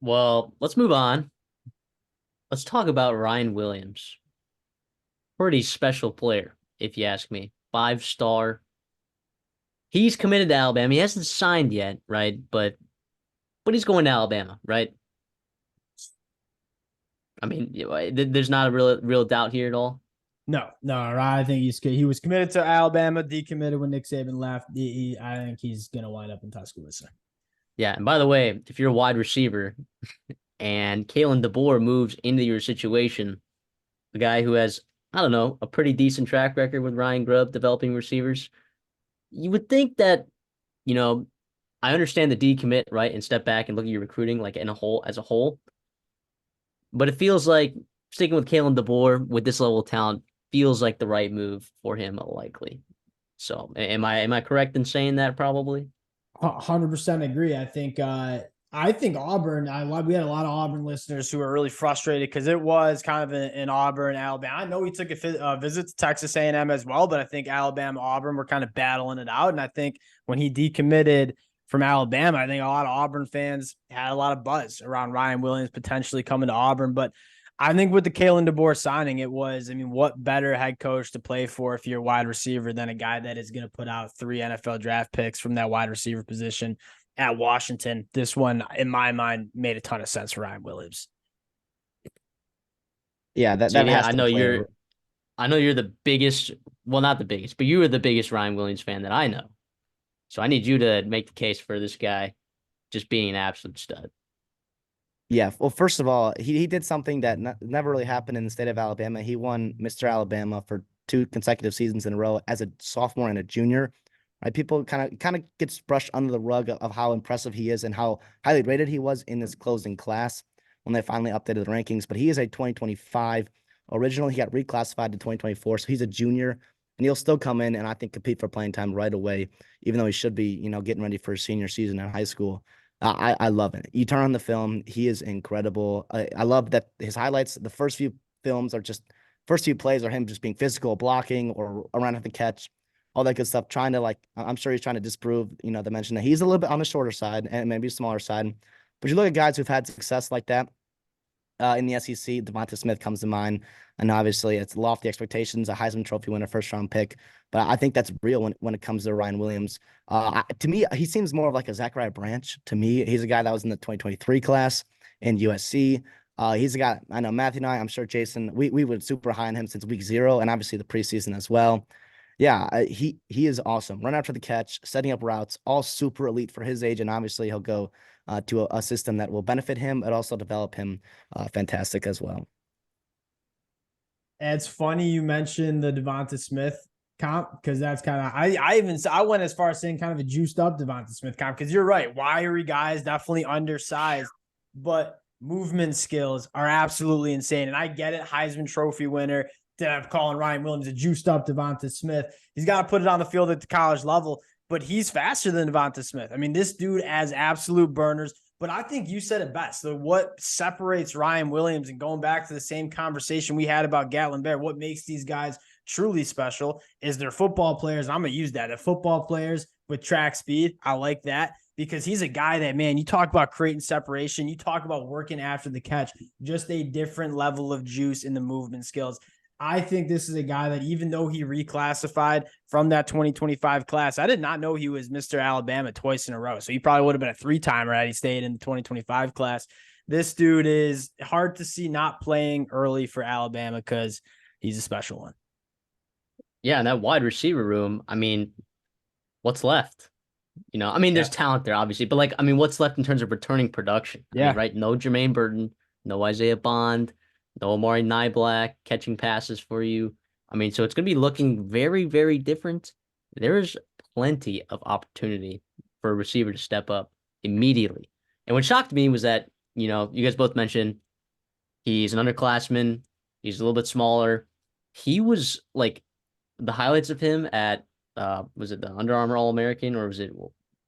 Well, let's move on. Let's talk about Ryan Williams. Pretty special player, if you ask me. 5-star. He's committed to Alabama. He hasn't signed yet, right? But he's going to Alabama, right? I mean, there's not a real doubt here at all. No. I think he was committed to Alabama, decommitted when Nick Saban left. I think he's gonna wind up in Tuscaloosa. Yeah, and by the way, if you're a wide receiver and Kalen DeBoer moves into your situation, the guy who has, I don't know, a pretty decent track record with Ryan Grubb developing receivers, you would think that, you know, I understand the decommit, right, and step back and look at your recruiting like in a whole as a whole. But it feels like sticking with Kalen DeBoer with this level of talent feels like the right move for him, likely. So, am I correct in saying that? Probably. 100% agree. I think Auburn. We had a lot of Auburn listeners who were really frustrated because it was kind of in Auburn, Alabama. I know he took a visit to Texas A&M as well, but I think Alabama, Auburn were kind of battling it out. And I think when he decommitted from Alabama, I think a lot of Auburn fans had a lot of buzz around Ryan Williams potentially coming to Auburn. But I think with the Kalen DeBoer signing, what better head coach to play for if you're a wide receiver than a guy that is going to put out 3 NFL draft picks from that wide receiver position at Washington. This one, in my mind, made a ton of sense for Ryan Williams. Yeah, that So that yeah, has to play. I know you're the biggest, well, not the biggest, but you are the biggest Ryan Williams fan that I know. So I need you to make the case for this guy just being an absolute stud. Yeah, well, first of all, he did something that never really happened in the state of Alabama. He won Mr. Alabama for 2 consecutive seasons in a row as a sophomore and a junior. Right, people kind of gets brushed under the rug of how impressive he is and how highly rated he was in this closing class when they finally updated the rankings. But he is a 2025 original. He got reclassified to 2024, so he's a junior, and he'll still come in and I think compete for playing time right away, even though he should be, getting ready for his senior season in high school. I love it. You turn on the film, he is incredible. I love that his highlights, the first few plays are him just being physical, blocking or around at the catch, all that good stuff. Trying to I'm sure he's trying to disprove, the mention that he's a little bit on the shorter side and maybe smaller side. But you look at guys who've had success like that in the SEC, Devonta Smith comes to mind. And obviously, it's lofty expectations, a Heisman Trophy winner, first round pick. But I think that's real when it comes to Ryan Williams. To me, he seems more of like a Zachariah Branch. To me, he's a guy that was in the 2023 class in USC. He's a guy I know Matthew and I'm sure Jason, we were super high on him since week 0 and obviously the preseason as well. Yeah, he is awesome. Run after the catch, setting up routes, all super elite for his age, and obviously he'll go to a system that will benefit him, but also develop him fantastic as well. And it's funny you mentioned the Devonta Smith comp because that's kind of I went as far as saying kind of a juiced up Devonta Smith comp because you're right, wiry guys, definitely undersized, but movement skills are absolutely insane. And I get it, Heisman Trophy winner. I'm calling Ryan Williams a juiced up Devonta Smith. He's got to put it on the field at the college level, but he's faster than Devonta Smith. I mean, this dude has absolute burners. But I think you said it best. So what separates Ryan Williams, and going back to the same conversation we had about Gatlin Bear, what makes these guys truly special is they're football players. I'm going to use that. They're football players with track speed. I like that because he's a guy that, man, you talk about creating separation. You talk about working after the catch, just a different level of juice in the movement skills. I think this is a guy that even though he reclassified from that 2025 class, I did not know he was Mr. Alabama twice in a row. So he probably would have been a 3-timer had he stayed in the 2025 class. This dude is hard to see not playing early for Alabama because he's a special one. Yeah, and that wide receiver room, I mean, what's left? There's talent there, obviously, but what's left in terms of returning production? Right? No Jermaine Burton, no Isaiah Bond, no Amari Nyblack catching passes for you. So it's going to be looking very, very different. There is plenty of opportunity for a receiver to step up immediately. And what shocked me was that, you guys both mentioned he's an underclassman. He's a little bit smaller. He was like the highlights of him at, was it the Under Armour All-American or was it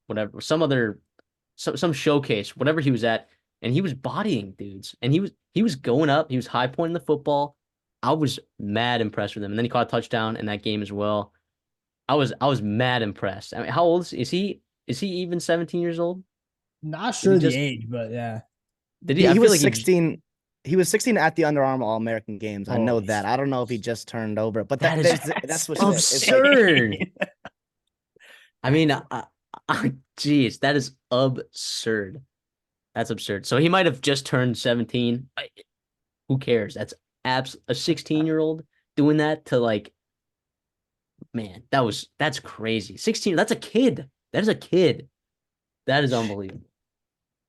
whatever, some showcase, whatever he was at. And he was bodying dudes, and he was going up. He was high pointing the football. I was mad impressed with him, and then he caught a touchdown in that game as well. I was mad impressed. I mean, how old is he? Is he even 17 years old? Not sure the age, but yeah. Did He I feel was like 16. He was 16 at the Under Armour All-American Games. I know Holy that. I don't know if he just turned over, but that is that's what's it. It's like absurd. I mean, geez, that is absurd. That's absurd. So he might have just turned 17. Who cares? That's a 16-year-old doing that to like, man, that's crazy. 16, that's a kid. That is a kid. That is unbelievable.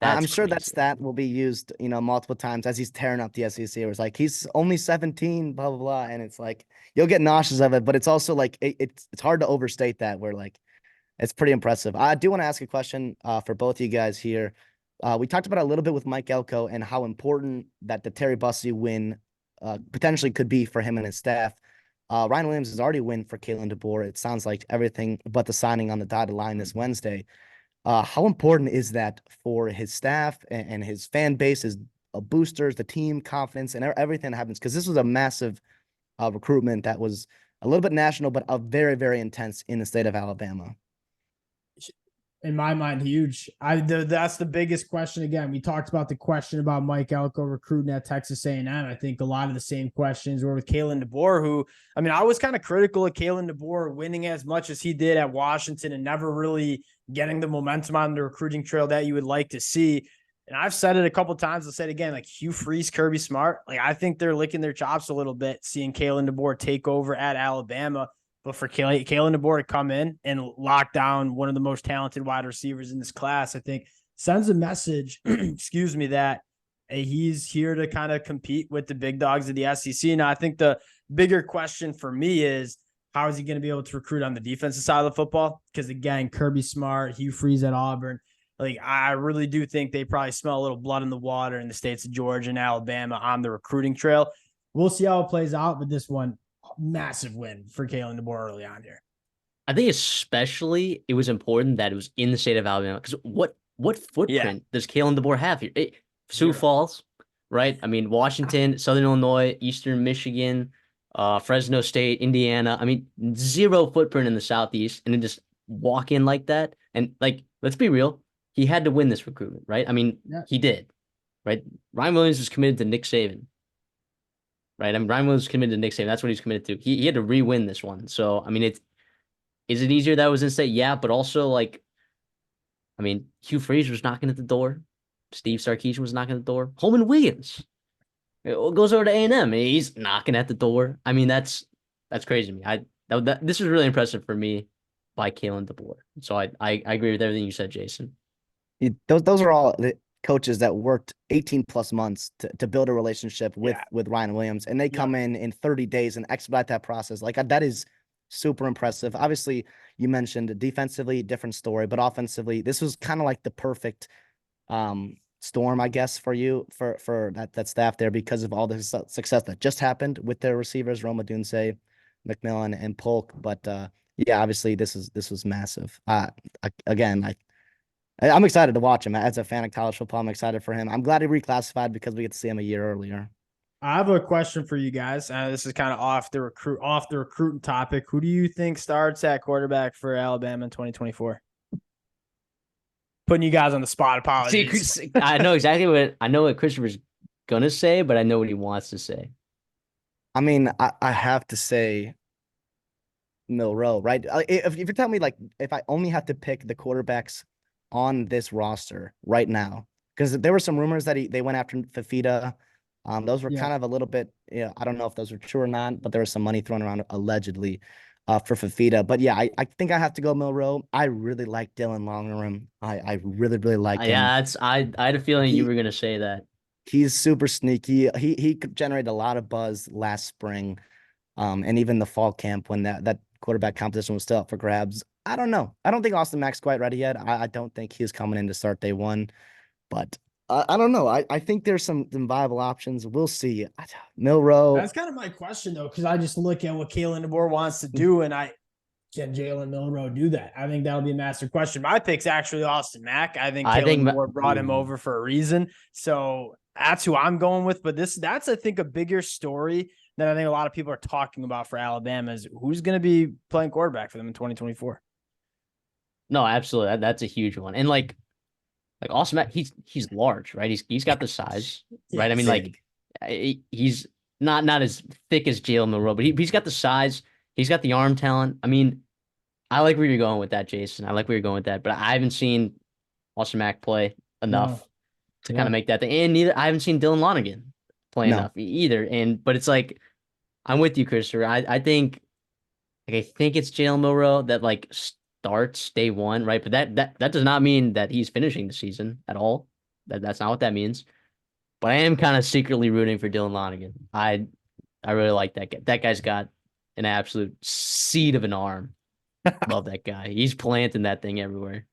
That's I'm sure that crazy. stat will be used, multiple times as he's tearing up the SEC. It was like he's only 17, blah blah blah, and it's like you'll get nauseous of it, but it's also like it's hard to overstate that. Where like it's pretty impressive. I do want to ask a question for both of you guys here. We talked about it a little bit with Mike Elko and how important that the Terry Bussey win potentially could be for him and his staff. Ryan Williams has already win for Kalen DeBoer. It sounds like everything but the signing on the dotted line this Wednesday. How important is that for his staff and his fan base, his boosters, the team confidence, and everything that happens? Because this was a massive recruitment that was a little bit national, but a very, very intense in the state of Alabama. In my mind, huge. That's the biggest question. Again, we talked about the question about Mike Elko recruiting at Texas A&M. I think a lot of the same questions were with Kalen DeBoer, who, I mean, I was kind of critical of Kalen DeBoer winning as much as he did at Washington and never really getting the momentum on the recruiting trail that you would like to see. And I've said it a couple of times. I'll say it again, like Hugh Freeze, Kirby Smart. Like, I think they're licking their chops a little bit seeing Kalen DeBoer take over at Alabama. But for Kalen DeBoer to come in and lock down one of the most talented wide receivers in this class, I think sends a message, excuse me, that he's here to kind of compete with the big dogs of the SEC. Now, I think the bigger question for me is, how is he going to be able to recruit on the defensive side of the football? Because, again, Kirby Smart, Hugh Freeze at Auburn, like, I really do think they probably smell a little blood in the water in the states of Georgia and Alabama on the recruiting trail. We'll see how it plays out, but this one, massive win for Kalen DeBoer early on here. I think especially it was important that it was in the state of Alabama because what footprint does Kalen DeBoer have here? Sioux Falls, right? I mean, Washington, Southern Illinois, Eastern Michigan, Fresno State, Indiana. I mean, zero footprint in the Southeast, and then just walk in like that. And like, let's be real, he had to win this recruitment, right? I mean, he did, right? Ryan Williams was committed to Nick Saban. Right. I mean, Ryan Williams was committed to Nick Saban. That's what he's committed to. He had to re-win this one. So, I mean, is it easier that it was in state? Yeah, but also, like, I mean, Hugh Freeze was knocking at the door. Steve Sarkisian was knocking at the door. Holman Williams goes over to A&M. He's knocking at the door. I mean, that's crazy to me. This was really impressive for me by Kalen DeBoer. So I agree with everything you said, Jason. Those are all the coaches that worked 18 plus months to build a relationship with Ryan Williams, and they come in 30 days and expedite that process. Like, that is super impressive. Obviously, you mentioned defensively, different story, but offensively, this was kind of like the perfect storm, I guess, for you, for that staff there, because of all the success that just happened with their receivers, Roma Dunse, McMillan, and Polk. But obviously this was massive. I'm excited to watch him. As a fan of college football, I'm excited for him. I'm glad he reclassified because we get to see him a year earlier. I have a question for you guys. This is kind of off the recruiting topic. Who do you think starts at quarterback for Alabama in 2024? Putting you guys on the spot. Apologies. See, I know what Christopher's gonna say, but I know what he wants to say. I mean, I have to say Milroe, right? If you're telling me, like, if I only have to pick the quarterbacks on this roster right now, because there were some rumors that they went after Fafita. Those were kind of a little bit, I don't know if those were true or not, but there was some money thrown around allegedly for Fafita. But yeah, I think I have to go Milroe. I really like Dylan Longerum. I really, really like him. Yeah, I had a feeling you were gonna say that. He's super sneaky. He could generate a lot of buzz last spring, and even the fall camp when that quarterback competition was still up for grabs. I don't know. I don't think Austin Mack's quite ready yet. I don't think he's coming in to start day one, but I don't know. I think there's some viable options. We'll see. Milroe. That's kind of my question, though, because I just look at what Kalen DeBoer wants to do, and can Jalen Milroe do that? I think that'll be a massive question. My pick's actually Austin Mack. I think DeBoer brought him over for a reason. So that's who I'm going with. But that's, I think, a bigger story that I think a lot of people are talking about for Alabama is who's going to be playing quarterback for them in 2024. No, absolutely. That's a huge one. And like, Like Austin Mack, he's large, right? He's got the size, right? I mean, big. like he's not as thick as Jalen Milroe, but he's got the size. He's got the arm talent. I mean, I like where you're going with that, Jason. I like where you're going with that, but I haven't seen Austin Mack play No. enough to kind of make that thing. And neither I haven't seen Dylan Lonergan play No. enough either. But it's like I'm with you, Christopher. I think it's Jalen Milroe that like starts day one, right? But that does not mean that he's finishing the season at all. That's not what that means. But I am kind of secretly rooting for Dylan Lonergan. I really like that guy. That guy's got an absolute seed of an arm. Love that guy. He's planting that thing everywhere.